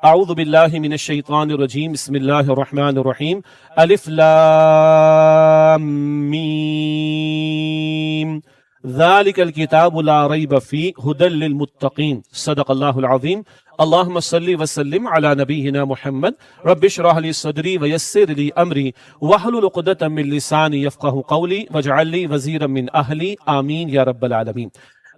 اعوذ باللہ من الشیطان الرجیم بسم اللہ الرحمن الرحیم الف لام میم ذالک الکتاب لا ریب فیہ ھدی للمتقین صدق اللہ العظیم اللہم صلی وسلم علی نبینا محمد رب اشرح لی صدری ویسر لی امری واحلل عقدۃ من لسانی یفقہوا قولی واجعل لی وزیرا من اہلی آمین یا رب العالمین۔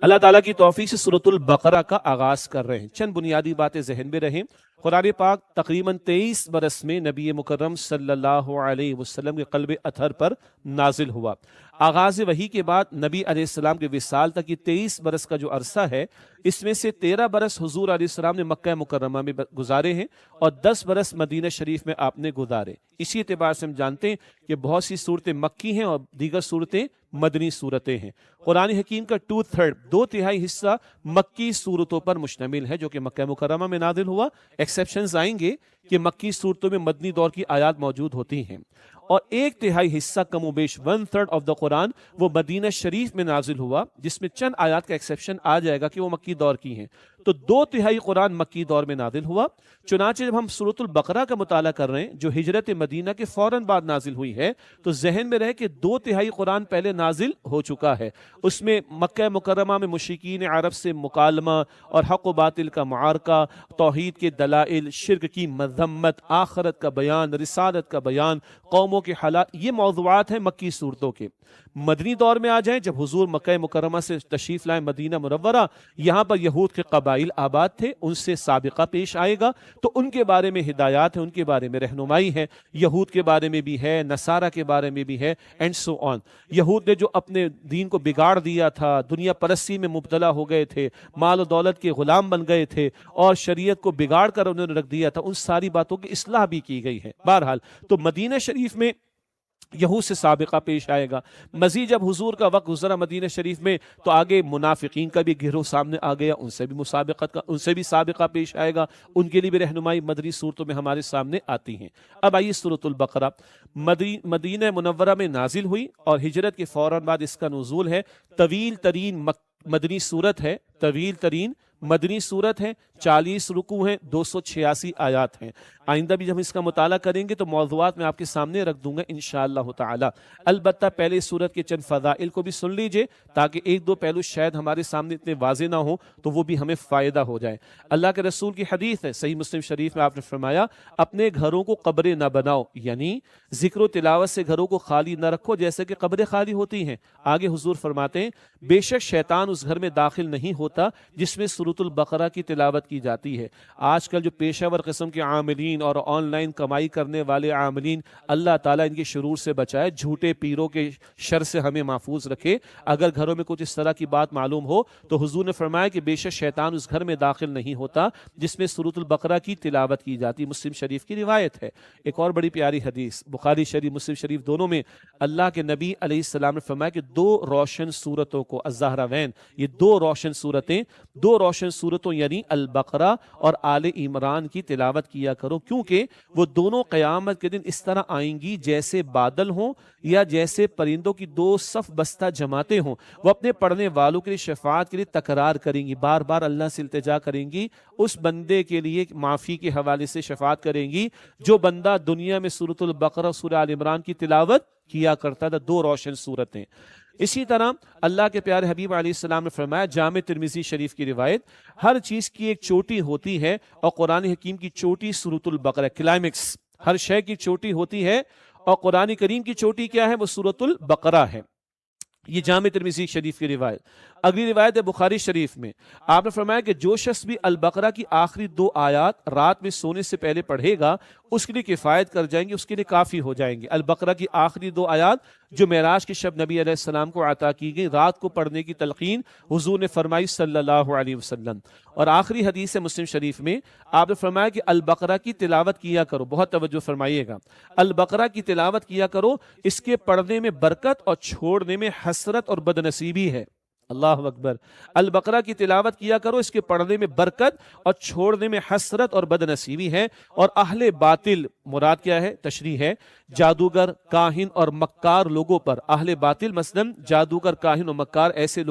اللہ تعالیٰ کی توفیق سے سورۃ البقرہ کا آغاز کر رہے ہیں۔ چند بنیادی باتیں ذہن میں رہیں۔ قرآن پاک تقریباً 23 برس میں نبی مکرم صلی اللہ علیہ وسلم کے قلب اطہر پر نازل ہوا۔ آغاز وحی کے بعد نبی علیہ السلام کے وصال تک یہ 23 برس کا جو عرصہ ہے، اس میں سے 13 برس حضور علیہ السلام نے مکہ مکرمہ میں گزارے ہیں اور 10 برس مدینہ شریف میں آپ نے گزارے۔ اسی اعتبار سے ہم جانتے ہیں کہ بہت سی صورتیں مکی ہیں اور دیگر صورتیں مدنی صورتیں ہیں۔ قرآن حکیم کا 2/3 حصہ مکی صورتوں پر مشتمل ہے جو کہ مکہ مکرمہ میں نازل ہوا۔ ایکسیپشنز آئیں گے کہ مکی صورتوں میں مدنی دور کی آیات موجود ہوتی ہیں، اور 1/3 حصہ کم و بیش 1/3 آف دا قرآن وہ مدینہ شریف میں نازل ہوا، جس میں چند آیات کا ایکسیپشن آ جائے گا کہ وہ مکی دور کی ہیں۔ تو 2/3 قرآن مکی دور میں نازل ہوا۔ چنانچہ جب ہم سورۃ البقرہ کا مطالعہ کر رہے ہیں جو ہجرت مدینہ کے فوراً بعد نازل ہوئی ہے، تو ذہن میں رہے کہ 2/3 قرآن پہلے نازل ہو چکا ہے۔ اس میں مکہ مکرمہ میں مشرکین عرب سے مکالمہ اور حق و باطل کا معارکہ، توحید کے دلائل، شرک کی مذمت، آخرت کا بیان، رسالت کا بیان، قوموں کے حالات، یہ موضوعات ہیں مکی صورتوں کے۔ مدنی دور میں آ جائیں، جب حضور مکہ مکرمہ سے تشریف لائے مدینہ منورہ، یہاں پر یہود کے قبائل آباد تھے، ان سے سابقہ پیش آئے گا، تو ان کے بارے میں ہدایات ہیں، ان کے بارے میں رہنمائی ہے، یہود کے بارے میں بھی ہے، نصارہ کے بارے میں بھی ہے، اینڈ سو آن۔ یہود نے جو اپنے دین کو بگاڑ دیا تھا، دنیا پرستی میں مبتلا ہو گئے تھے، مال و دولت کے غلام بن گئے تھے اور شریعت کو بگاڑ کر انہوں نے رکھ دیا تھا، ان ساری باتوں کی اصلاح بھی کی گئی ہے۔ بہرحال تو مدینہ شریف میں یہود سے سابقہ پیش آئے گا۔ مزید جب حضور کا وقت گزرا مدینہ شریف میں تو آگے منافقین کا بھی گروہ سامنے آ گیا، ان سے بھی سابقہ پیش آئے گا، ان کے لیے بھی رہنمائی مدنی صورتوں میں ہمارے سامنے آتی ہیں۔ اب آئیے سورۃ البقرہ مدینہ منورہ میں نازل ہوئی اور ہجرت کے فوراً بعد اس کا نزول ہے۔ طویل ترین مدنی صورت ہے، طویل ترین مدنی صورت ہے، 40 رکوع ہیں، 286 آیات ہیں۔ آئندہ بھی جب اس کا مطالعہ کریں گے تو موضوعات میں آپ کے سامنے رکھ دوں گا انشاءاللہ تعالی۔ البتہ پہلے صورت کے چند فضائل کو بھی سن لیجئے تاکہ ایک دو پہلو شاید ہمارے سامنے اتنے واضح نہ ہوں تو وہ بھی ہمیں فائدہ ہو جائے۔ اللہ کے رسول کی حدیث ہے، صحیح مسلم شریف میں آپ نے فرمایا، اپنے گھروں کو قبریں نہ بناؤ، یعنی ذکر و تلاوت سے گھروں کو خالی نہ رکھو جیسے کہ قبریں خالی ہوتی ہیں۔ آگے حضور فرماتے ہیں، بے شک شیطان اس گھر میں داخل نہیں ہوتا جس میں سورۃ البقرہ کی تلاوت کی جاتی ہے۔ آج کل جو پیشہ ور قسم کے عاملین اور آن لائن کمائی کرنے والے عاملین، اللہ تعالیٰ ان کے شرور سے بچائے، جھوٹے پیروں کے شر سے ہمیں محفوظ رکھے۔ اگر گھروں میں کچھ اس طرح کی بات معلوم ہو تو حضور نے فرمایا کہ بے شک شیطان اس گھر میں داخل نہیں ہوتا جس میں سورۃ البقرہ کی تلاوت کی جاتی۔ مسلم شریف کی روایت ہے۔ ایک اور بڑی پیاری حدیث بخاری شریف مسلم شریف دونوں میں اللہ کے نبی علیہ السلام نے فرمایا کہ 2 روشن صورتوں کو، الزہراوین، یہ 2 روشن صورتوں یعنی البقرہ اور آل عمران کی تلاوت کیا کرو، کیونکہ وہ دونوں قیامت کے دن اس طرح آئیں گی جیسے بادل ہوں یا جیسے پرندوں کی 2 صف بستہ جماعتیں ہوں۔ وہ اپنے پڑھنے والوں کے لیے شفاعت کے لیے تکرار کریں گی، بار بار اللہ سے التجا کریں گی، اس بندے کے لیے معافی کے حوالے سے شفاعت کریں گی جو بندہ دنیا میں سورۃ البقرہ، سورہ آل عمران کی تلاوت کیا کرتا تھا۔ 2 روشن صورتیں۔ اسی طرح اللہ کے پیارے حبیب علیہ السلام نے فرمایا، جامع ترمذی شریف کی روایت، ہر چیز کی ایک چوٹی ہوتی ہے اور قرآن حکیم کی چوٹی سورۃ البقرہ، کلائمیکس، ہر شے کی چوٹی ہوتی ہے اور قرآن کریم کی چوٹی کیا ہے؟ وہ سورۃ البقرہ ہے۔ یہ جامع ترمذی شریف کی روایت۔ اگلی روایت ہے بخاری شریف میں، آپ نے فرمایا کہ جو شخص بھی البقرہ کی آخری 2 آیات رات میں سونے سے پہلے پڑھے گا اس کے لیے کفایت کر جائیں گے، اس کے لیے کافی ہو جائیں گے۔ البقرہ کی آخری 2 آیات جو معراج کی شب نبی علیہ السلام کو عطا کی گئی، رات کو پڑھنے کی تلقین حضور نے فرمائی صلی اللہ علیہ وسلم۔ اور آخری حدیث مسلم شریف میں آپ نے فرمایا کہ البقرہ کی تلاوت کیا کرو، بہت توجہ فرمائیے گا، البقرہ کی تلاوت کیا کرو، اس کے پڑھنے میں برکت اور چھوڑنے میں حسرت اور بدنصیبی ہے۔ اللہ اکبر۔ البقرہ کی تلاوت کیا کرو، اس کے پڑھنے میں برکت اور چھوڑنے میں حسرت اور بدنصیبی ہے۔ اور اہل باطل، مراد کیا ہے؟ تشریح ہے، جادوگر، کاہن اور مکار لوگوں پر۔ اہل باطل مثلاً جادوگر، کاہن اور مکار، ایسے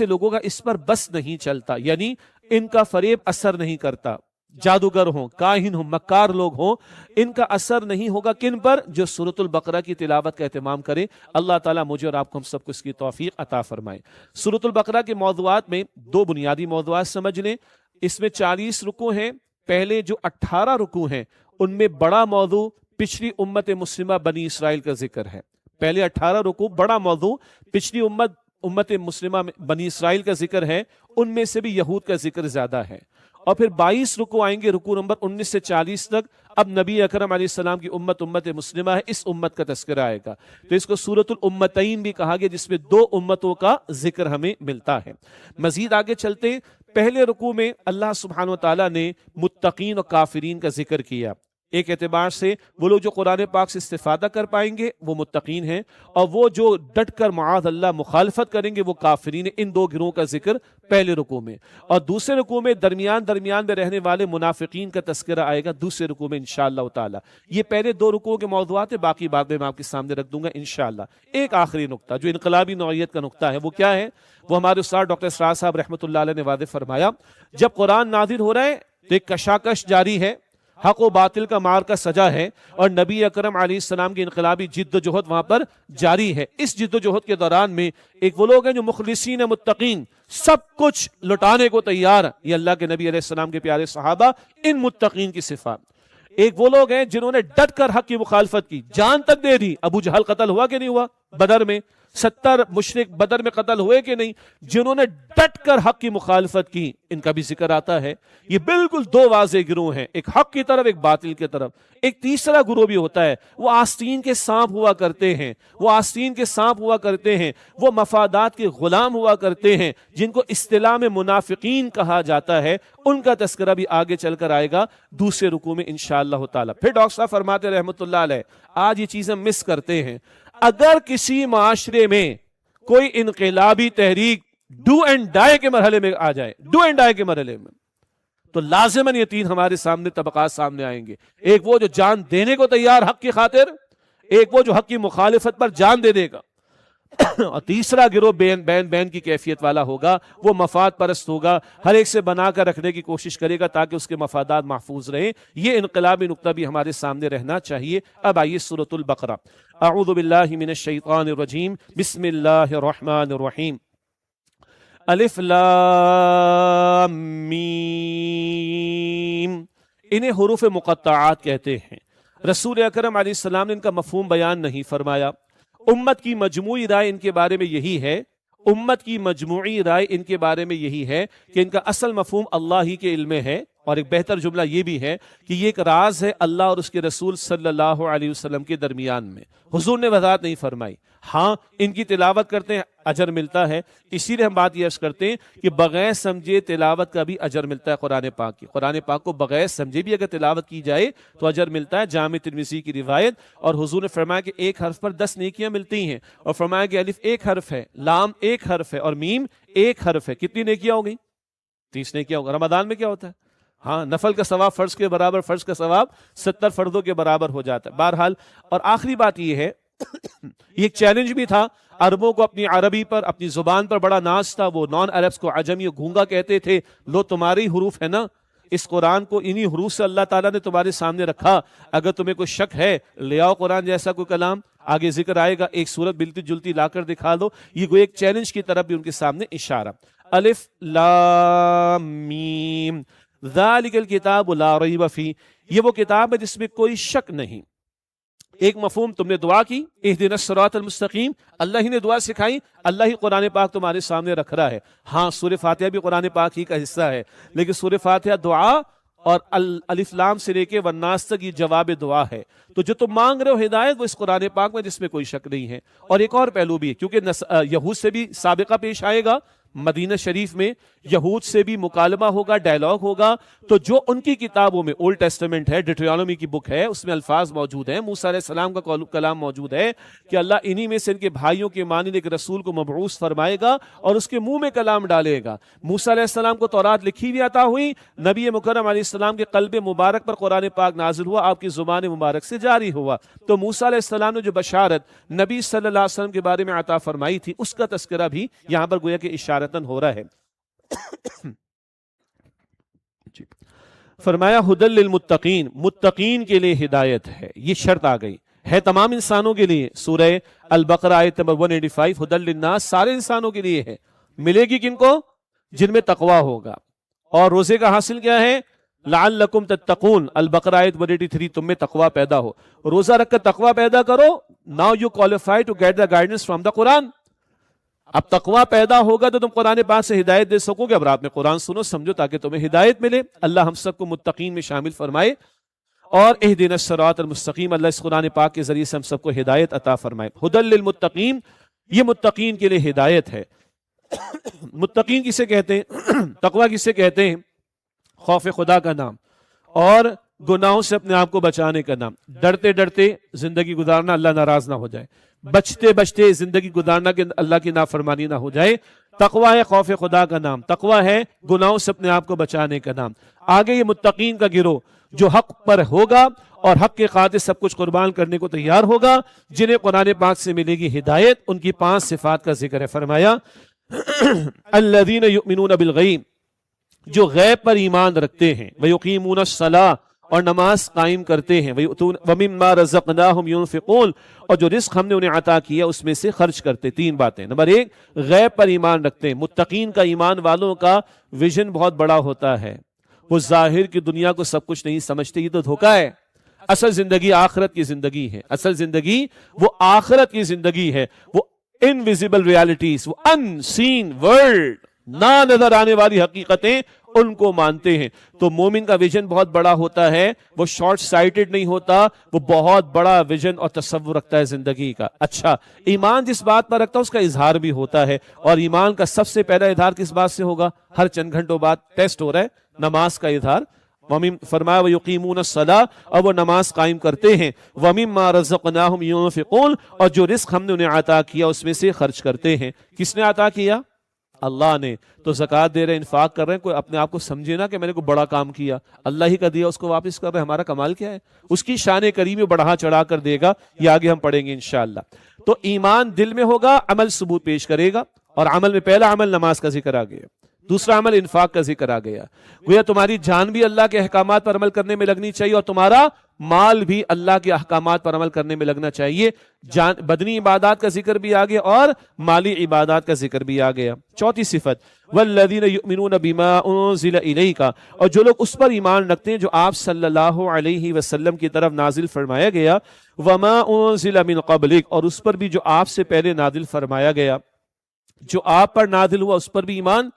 لوگوں کا اس پر بس نہیں چلتا، یعنی ان کا فریب اثر نہیں کرتا۔ جادوگر ہوں، کاہن ہوں، مکار لوگ ہوں، ان کا اثر نہیں ہوگا کن پر؟ جو سورۃ البقرہ کی تلاوت کا اہتمام کریں۔ اللہ تعالیٰ مجھے اور آپ کو ہم سب کو اس کی توفیق عطا فرمائے۔ سورۃ البقرہ کے موضوعات میں دو بنیادی موضوعات سمجھ لیں۔ اس میں 40 رکوع ہیں۔ پہلے جو 18 رکوع ہیں ان میں بڑا موضوع پچھلی امت مسلمہ بنی اسرائیل کا ذکر ہے۔ پہلے 18 رکوع بڑا موضوع پچھلی امت مسلمہ بنی اسرائیل کا ذکر ہے، ان میں سے بھی یہود کا ذکر زیادہ ہے۔ اور پھر 22 رکوع آئیں گے، رکوع نمبر 19 سے 40 تک، اب نبی اکرم علیہ السلام کی امت مسلمہ ہے، اس امت کا تذکرہ آئے گا۔ تو اس کو سورۃ الامتین بھی کہا گیا، جس میں دو امتوں کا ذکر ہمیں ملتا ہے۔ مزید آگے چلتے، پہلے رکوع میں اللہ سبحانہ وتعالیٰ نے متقین اور کافرین کا ذکر کیا۔ ایک اعتبار سے وہ لوگ جو قرآن پاک سے استفادہ کر پائیں گے وہ متقین ہیں، اور وہ جو ڈٹ کر معاذ اللہ مخالفت کریں گے وہ کافرین ہیں۔ ان دو گروہوں کا ذکر پہلے رکوع میں، اور دوسرے رکوع میں درمیان میں رہنے والے منافقین کا تذکرہ آئے گا دوسرے رکوع میں انشاءاللہ تعالی۔ یہ پہلے دو رکوعوں کے موضوعات ہیں، باقی بعد میں آپ کے سامنے رکھ دوں گا انشاءاللہ۔ ایک آخری نقطہ جو انقلابی نوعیت کا نقطہ ہے وہ کیا ہے؟ وہ ہمارے استاد ڈاکٹر اسرار صاحب رحمۃ اللہ علیہ نے واضح فرمایا، جب قرآن نازل ہو رہا ہے تو ایک کشاکش جاری ہے، حق و باطل کا معرکہ سجا ہے، اور نبی اکرم علیہ السلام کی انقلابی جد و جہد وہاں پر جاری ہے۔ اس جد و جہد کے دوران میں ایک وہ لوگ ہیں جو مخلصین متقین، سب کچھ لٹانے کو تیار، یہ اللہ کے نبی علیہ السلام کے پیارے صحابہ، ان متقین کی صفات۔ ایک وہ لوگ ہیں جنہوں نے ڈٹ کر حق کی مخالفت کی، جان تک دے دی۔ ابو جہل قتل ہوا کہ نہیں ہوا بدر میں؟ 70 مشرک بدر میں قتل ہوئے کہ نہیں؟ جنہوں نے ڈٹ کر حق کی مخالفت کی، ان کا بھی ذکر آتا ہے۔ یہ بالکل دو واضح گروہ ہیں، ایک حق کی طرف ایک باطل کی طرف۔ ایک تیسرا گروہ بھی ہوتا ہے، وہ آستین کے سانپ ہوا کرتے ہیں، وہ مفادات کے غلام ہوا کرتے ہیں، جن کو اصطلاح میں منافقین کہا جاتا ہے۔ ان کا تذکرہ بھی آگے چل کر آئے گا دوسرے رکوع میں انشاءاللہ تعالی۔ پھر ڈاکٹر صاحب فرماتے رحمۃ اللہ علیہ، آج یہ چیزیں مس کرتے ہیں، اگر کسی معاشرے میں کوئی انقلابی تحریک ڈو اینڈ ڈائی کے مرحلے میں آ جائے، تو لازماً یہ تین ہمارے سامنے طبقات سامنے آئیں گے۔ ایک وہ جو جان دینے کو تیار حق کی خاطر، ایک وہ جو حق کی مخالفت پر جان دے دے گا، اور تیسرا گروہ بین کی کیفیت والا ہوگا، وہ مفاد پرست ہوگا، ہر ایک سے بنا کر رکھنے کی کوشش کرے گا تاکہ اس کے مفادات محفوظ رہیں۔ یہ انقلابی نقطہ بھی ہمارے سامنے رہنا چاہیے۔ اب آئیے سورۃ البقرہ۔ اعوذ باللہ من الشیطان الرجیم، بسم اللہ الرحمن الرحیم۔ الف لام میم، انہیں حروف مقطعات کہتے ہیں۔ رسول اکرم علیہ السلام نے ان کا مفہوم بیان نہیں فرمایا۔ امت کی مجموعی رائے ان کے بارے میں یہی ہے، کہ ان کا اصل مفہوم اللہ ہی کے علم میں ہے، اور ایک بہتر جملہ یہ بھی ہے کہ یہ ایک راز ہے اللہ اور اس کے رسول صلی اللہ علیہ وسلم کے درمیان میں، حضور نے وضاحت نہیں فرمائی۔ ہاں ان کی تلاوت کرتے ہیں اجر ملتا ہے، اسی لیے ہم بات یہ عرض کرتے ہیں کہ بغیر سمجھے تلاوت کا بھی اجر ملتا ہے۔ قرآن پاک کو بغیر سمجھے بھی اگر تلاوت کی جائے تو اجر ملتا ہے۔ جامع ترمذی کی روایت، اور حضور نے فرمایا کہ ایک حرف پر 10 نیکیاں ملتی ہیں، اور فرمایا کہ الف ایک حرف ہے، لام ایک حرف ہے، اور میم ایک حرف ہے، کتنی نیکیاں ہو گئی؟ 30 نیکیاں ہو گئی۔ رمضان میں کیا ہوتا ہے؟ ہاں، نفل کا ثواب فرض کے برابر، فرض کا ثواب 70 فرضوں کے برابر ہو جاتا ہے۔ بہرحال، اور آخری بات یہ ہے، یہ ایک چیلنج بھی تھا عربوں کو، اپنی عربی پر، اپنی زبان پر بڑا ناز تھا۔ وہ نان عربs کو عجمی و گونگا کہتے تھے، لو تمہاری حروف ہے نا، اس قرآن کو انہی حروف سے اللہ تعالیٰ نے تمہارے سامنے رکھا، اگر تمہیں کوئی شک ہے لے آؤ قرآن جیسا کوئی کلام، آگے ذکر آئے گا، ایک صورت ملتی جلتی لا کر دکھا دو۔ یہ کوئی ایک چیلنج کی طرف بھی ان کے سامنے اشارہ۔ الف لام میم، ذالک الکتاب لا ریب فیہ، یہ وہ کتاب ہے جس میں کوئی شک نہیں۔ ایک مفہوم تم نے دعا کی، اہدنا الصراط المستقیم، اللہ ہی نے دعا سکھائی، اللہ ہی قرآن پاک تمہارے سامنے رکھ رہا ہے۔ ہاں، سورہ فاتحہ بھی قرآن پاک ہی کا حصہ ہے، لیکن سورہ فاتحہ دعا، اور الف لام سے لے کے والناس تک یہ جواب دعا ہے۔ تو جو تم مانگ رہے ہو ہدایت، وہ اس قرآن پاک میں، جس میں کوئی شک نہیں ہے۔ اور ایک اور پہلو بھی ہے، کیونکہ یہود سے بھی سابقہ پیش آئے گا، مدینہ شریف میں یہود سے بھی مکالمہ ہوگا، ڈائلاگ ہوگا، تو جو ان کی کتابوں میں اولڈ ٹیسٹمنٹ ہے، ڈیٹریانومی کی بک ہے، اس میں الفاظ موجود ہیں، موسیٰ علیہ السلام کا کلام موجود ہے کہ اللہ انہی میں سے ان کے بھائیوں کے مانند ایک رسول کو مبعوث فرمائے گا اور اس کے منہ میں کلام ڈالے گا۔ موسیٰ علیہ السلام کو تورات لکھی ہوئی عطا ہوئی، نبی مکرم علیہ السلام کے قلب مبارک پر قرآن پاک نازل ہوا، آپ کی زبان مبارک سے جاری ہوا۔ تو موسیٰ علیہ السلام نے جو بشارت نبی صلی اللہ علیہ وسلم کے بارے میں عطا فرمائی تھی، اس کا تذکرہ بھی یہاں پر گویا کہ اشارتاً ہو رہا ہے۔ فرمایا ہدل للمتقین، متقین کے لیے ہدایت ہے، یہ شرط آ گئی ہے تمام انسانوں کے لیے۔ سورہ البقرہ آیت نمبر 185، ہدل للناس سارے انسانوں کے لیے ہے، ملے گی کن کو؟ جن میں تقوی ہوگا۔ اور روزے کا حاصل کیا ہے؟ لعلکم تتقون، البقرہ آیت 183، تم میں تقوی پیدا ہو، روزہ رکھ کر تقوی پیدا کرو۔ Now you qualify to get the guidance from the قرآن۔ اب تقوی پیدا ہوگا تو تم قرآن پاک سے ہدایت دے سکو گے۔ اب رات میں قرآن سنو سمجھو تاکہ تمہیں ہدایت ملے۔ اللہ ہم سب کو متقین میں شامل فرمائے، اور اہدنا الصراط المستقیم، اللہ اس قرآن پاک کے ذریعے سے ہم سب کو ہدایت عطا فرمائے۔ ہدل للمتقین، یہ متقین کے لیے ہدایت ہے۔ متقین کسے کہتے ہیں؟ تقوی کسے کہتے ہیں؟ خوف خدا کا نام اور گناہوں سے اپنے آپ کو بچانے کا نام۔ ڈرتے ڈرتے زندگی گزارنا، اللہ ناراض نہ ہو جائے، بچتے بچتے زندگی گزارنا کہ اللہ کی نافرمانی نہ ہو جائے۔ تقوی ہے خوف خدا کا نام، تقوی ہے گناہوں سے اپنے آپ کو بچانے کا نام۔ آگے یہ متقین کا گروہ جو حق پر ہوگا اور حق کے خاطر سب کچھ قربان کرنے کو تیار ہوگا، جنہیں قرآن پاک سے ملے گی ہدایت۔ ان کی 5 صفات کا ذکر ہے۔ فرمایا الذین یؤمنون بالغیب، جو غیب پر ایمان رکھتے ہیں، ویقیمون الصلاۃ، اور نماز قائم کرتے ہیں، وَمِمَّا رَزَقْنَاهُمْ يُنْفِقُونَ، اور جو رزق ہم نے انہیں عطا کیا اس میں سے خرچ کرتے۔ 3 باتیں۔ نمبر 1، غیب پر ایمان رکھتے ہیں۔ متقین کا، ایمان والوں کا ویژن بہت بڑا ہوتا ہے، وہ ظاہر کی دنیا کو سب کچھ نہیں سمجھتے، یہ تو دھوکہ ہے۔ اصل زندگی آخرت کی زندگی ہے، اصل زندگی وہ آخرت کی زندگی ہے، وہ انویزیبل ریالٹیز، وہ ان سین ورلڈ، نہ نظر آنے والی حقیقتیں، ان کو مانتے ہیں۔ تو مومن کا ویژن بہت بڑا ہوتا ہے، وہ شارٹ سائٹڈ نہیں ہوتا، وہ بہت بڑا ویژن اور تصور رکھتا ہے زندگی کا۔ اچھا، ایمان جس بات پر رکھتا ہے اس کا اظہار بھی ہوتا ہے، اور ایمان کا سب سے پہلا اظہار کس بات سے ہوگا؟ ہر چند گھنٹوں بعد ٹیسٹ ہو رہا ہے، نماز کا اظہار۔ فرمایا وَيُقِيمُونَ الصَّلَاةَ، اور وہ نماز قائم کرتے ہیں، وَمِمَّا رَزَقْنَاهُمْ يُنْفِقُونَ، اور جو رزق ہم نے انہیں عطا کیا اس میں سے خرچ کرتے ہیں۔ کس نے عطا کیا؟ اللہ نے۔ تو زکوٰۃ دے رہے، انفاق کر رہے ہیں، کوئی اپنے آپ کو سمجھے نا کہ میں نے کوئی بڑا کام کیا، اللہ ہی کا دیا اس کو واپس کر رہے ہیں، ہمارا کمال کیا ہے؟ اس کی شان کریمی بڑھا چڑھا کر دے گا، یہ آگے ہم پڑھیں گے انشاءاللہ۔ تو ایمان دل میں ہوگا، عمل ثبوت پیش کرے گا، اور عمل میں پہلا عمل نماز کا ذکر آ گیا، دوسرا عمل انفاق کا ذکر آ گیا۔ گویا تمہاری جان بھی اللہ کے احکامات پر عمل کرنے میں لگنی چاہیے، اور تمہارا مال بھی اللہ کے احکامات پر عمل کرنے میں لگنا چاہیے۔ بدنی عبادات کا ذکر بھی آ گیا اور مالی عبادات کا ذکر بھی آ گیا۔ چوتھی صفت، والذین یؤمنون بما انزل الیک، اور جو لوگ اس پر ایمان رکھتے ہیں جو آپ صلی اللہ علیہ وسلم کی طرف نازل فرمایا گیا، وما انزل من قبلک، اور اس پر بھی جو آپ سے پہلے نازل فرمایا گیا۔ جو آپ پر نازل ہوا اس پر بھی ایمان،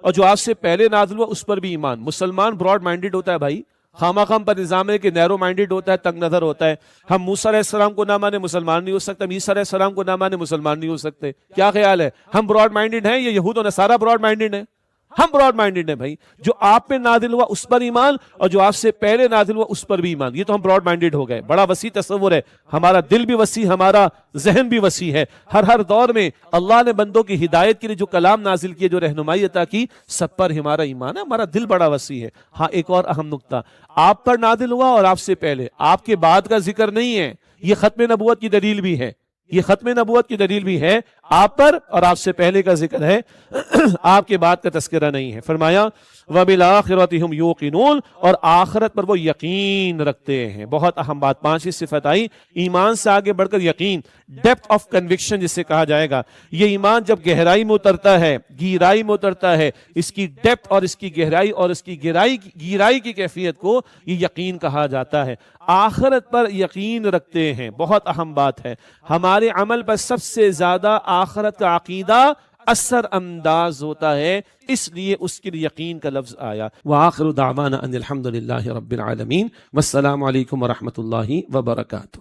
اور جو آپ سے پہلے نازل ہوا اس پر بھی ایمان۔ مسلمان براڈ مائنڈڈ ہوتا ہے بھائی، خامہ خام پر نظام ہے کہ نیرو مائنڈڈ ہوتا ہے، تنگ نظر ہوتا ہے۔ ہم موسیٰ علیہ السلام کو نہ مانے مسلمان نہیں ہو سکتے، عیسیٰ علیہ السلام کو نہ مانے مسلمان نہیں ہو سکتے۔ کیا خیال ہے؟ ہم براڈ مائنڈڈ ہیں یا یہود و نصارہ براڈ مائنڈڈ ہیں؟ ہم براڈ مائنڈڈ ہیں بھائی، جو آپ پہ نازل ہوا اس پر ایمان، اور جو آپ سے پہلے نازل ہوا اس پر بھی ایمان۔ یہ تو ہم براڈ مائنڈڈ ہو گئے، بڑا وسیع تصور ہے، ہمارا دل بھی وسیع، ہمارا ذہن بھی وسیع ہے۔ ہر دور میں اللہ نے بندوں کی ہدایت کے لیے جو کلام نازل کیے، جو رہنمائی عطا کی، سب پر ہمارا ایمان ہے، ہمارا دل بڑا وسیع ہے۔ ہاں، ایک اور اہم نقطہ، آپ پر نازل ہوا اور آپ سے پہلے، آپ کے بعد کا ذکر نہیں ہے، یہ ختم نبوت کی دلیل بھی ہے، یہ ختم نبوت کی دلیل بھی ہے، آپ پر اور آپ سے پہلے کا ذکر ہے، آپ کے بعد کا تذکرہ نہیں ہے۔ فرمایا وَبِالْآخِرَةِ هُمْ يُوقِنُونَ، اور آخرت پر وہ یقین رکھتے ہیں۔ بہت اہم بات، 5 صفت آئی، ایمان سے آگے بڑھ کر یقین، ڈیپتھ آف کنوکشن جسے کہا جائے گا۔ یہ ایمان جب گہرائی میں اترتا ہے، گہرائی میں اترتا ہے، اس کی ڈیپتھ اور اس کی گہرائی اور اس کی گہرائی کی کیفیت کو یہ یقین کہا جاتا ہے۔ آخرت پر یقین رکھتے ہیں، بہت اہم بات ہے۔ ہمارے عمل پر سب سے زیادہ آخرت کا عقیدہ اثر انداز ہوتا ہے، اس لیے اس کے لیے یقین کا لفظ آیا۔ وآخر دعوانا ان الحمد للہ رب العالمین، والسلام علیکم ورحمۃ اللہ وبرکاتہ۔